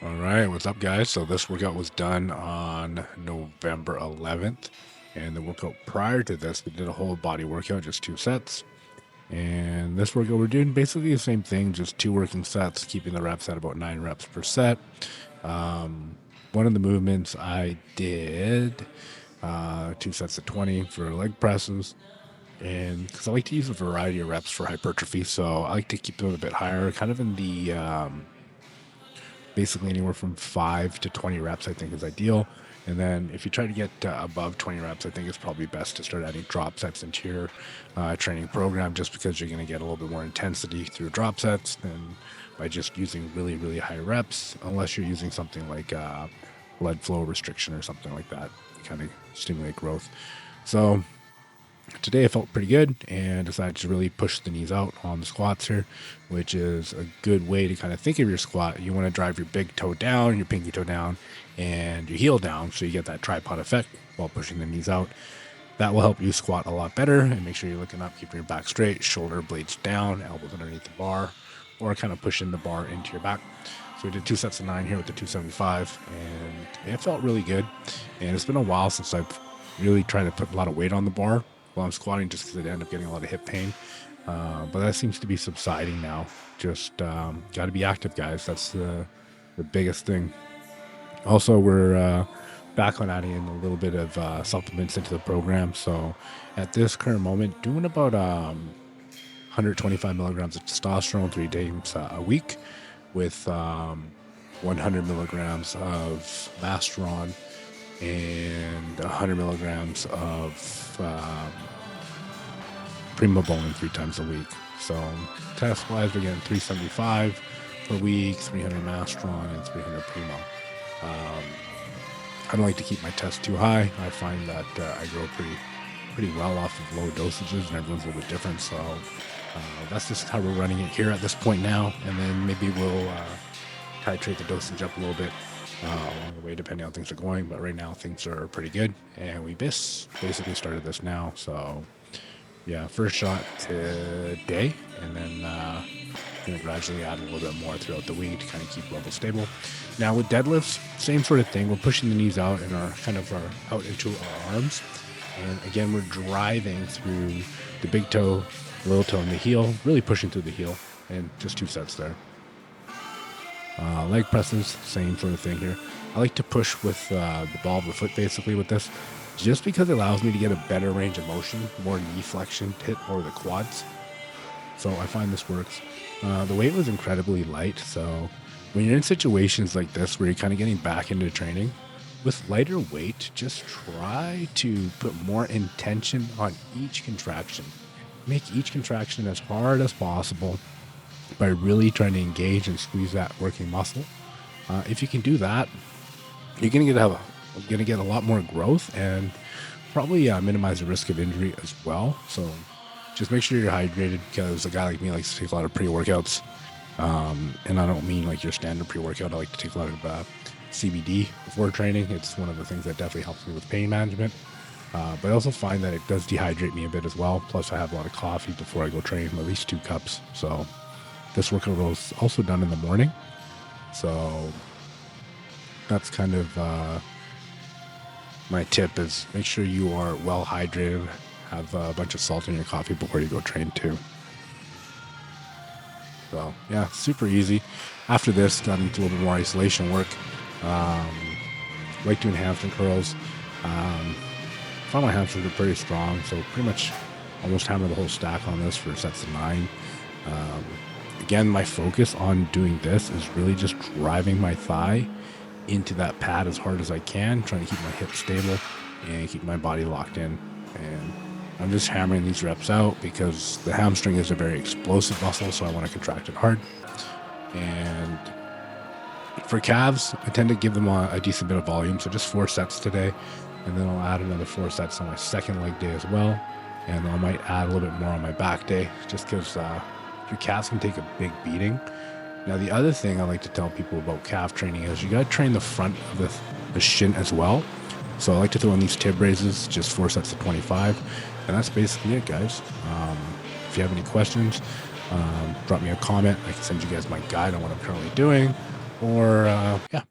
All right, what's up, guys? So this workout was done on November 11th, and the workout prior to this, we did a whole body workout, just 2 sets. And this workout, we're doing basically the same thing, just 2 working sets, keeping the reps at about 9 reps per set. One of the movements I did 2 sets of 20 for leg presses, and because I like to use a variety of reps for hypertrophy, so I like to keep them a bit higher, kind of in the basically anywhere from 5 to 20 reps, I think is ideal. And then if you try to get above 20 reps, I think it's probably best to start adding drop sets into your training program, just because you're going to get a little bit more intensity through drop sets than by just using really, really high reps, unless you're using something like blood flow restriction or something like that to kind of stimulate growth. So today I felt pretty good and decided to really push the knees out on the squats here, which is a good way to kind of think of your squat. You want to drive your big toe down, your pinky toe down, and your heel down, so you get that tripod effect while pushing the knees out. That will help you squat a lot better, and make sure you're looking up, keeping your back straight, shoulder blades down, elbows underneath the bar, or kind of pushing the bar into your back. So we did 2 sets of 9 here with the 275, and it felt really good. And it's been a while since I've really tried to put a lot of weight on the bar while I'm squatting, just because I end up getting a lot of hip pain. But that seems to be subsiding now. Just got to be active, guys. That's the biggest thing. Also, we're back on adding in a little bit of supplements into the program. So at this current moment, doing about 125 milligrams of testosterone 3 days a week, with 100 milligrams of Masteron and 100 milligrams of Primo Bone 3 times a week. So test wise, we're getting 375 per week, 300 Masteron, and 300 Primo. I don't like to keep my test too high. I find that I grow pretty well off of low dosages, and everyone's a little bit different. So that's just how we're running it here at this point now. And then maybe we'll titrate the dosage up a little bit along the way, depending on how things are going. But right now, things are pretty good, and we basically started this now. So yeah, first shot today, and then going to gradually add a little bit more throughout the week to kind of keep levels stable. Now with deadlifts, same sort of thing. We're pushing the knees out and our out into our arms, and again we're driving through the big toe, little toe, and the heel, really pushing through the heel, and just 2 sets there. Leg presses, same sort of thing here. I like to push with the ball of the foot basically with this, just because it allows me to get a better range of motion, more knee flexion to hit more of the quads. So I find this works. The weight was incredibly light, so when you're in situations like this where you're kind of getting back into training, with lighter weight, just try to put more intention on each contraction. Make each contraction as hard as possible by really trying to engage and squeeze that working muscle. If you can do that, you're going to get a lot more growth, and probably minimize the risk of injury as well. So just make sure you're hydrated, because a guy like me likes to take a lot of pre-workouts. And I don't mean like your standard pre-workout. I like to take a lot of CBD before training. It's one of the things that definitely helps me with pain management. But I also find that it does dehydrate me a bit as well. Plus I have a lot of coffee before I go train, at least 2 cups. So this workout was also done in the morning. So that's kind of my tip, is make sure you are well hydrated, have a bunch of salt in your coffee before you go train too. So yeah, super easy. After this, got into a little bit more isolation work. Like doing hamstring curls. Found my hamstrings are pretty strong, so pretty much almost hammer the whole stack on this for sets of 9. Again, my focus on doing this is really just driving my thigh into that pad as hard as I can, trying to keep my hips stable and keep my body locked in. And I'm just hammering these reps out because the hamstring is a very explosive muscle, so I want to contract it hard. And for calves, I tend to give them a decent bit of volume, so just 4 sets today, and then I'll add another 4 sets on my second leg day as well, and I might add a little bit more on my back day, just because your calves can take a big beating. Now, the other thing I like to tell people about calf training is you got to train the front of the shin as well. So I like to throw in these tib raises, just 4 sets of 25, and that's basically it, guys. If you have any questions, drop me a comment. I can send you guys my guide on what I'm currently doing. or yeah,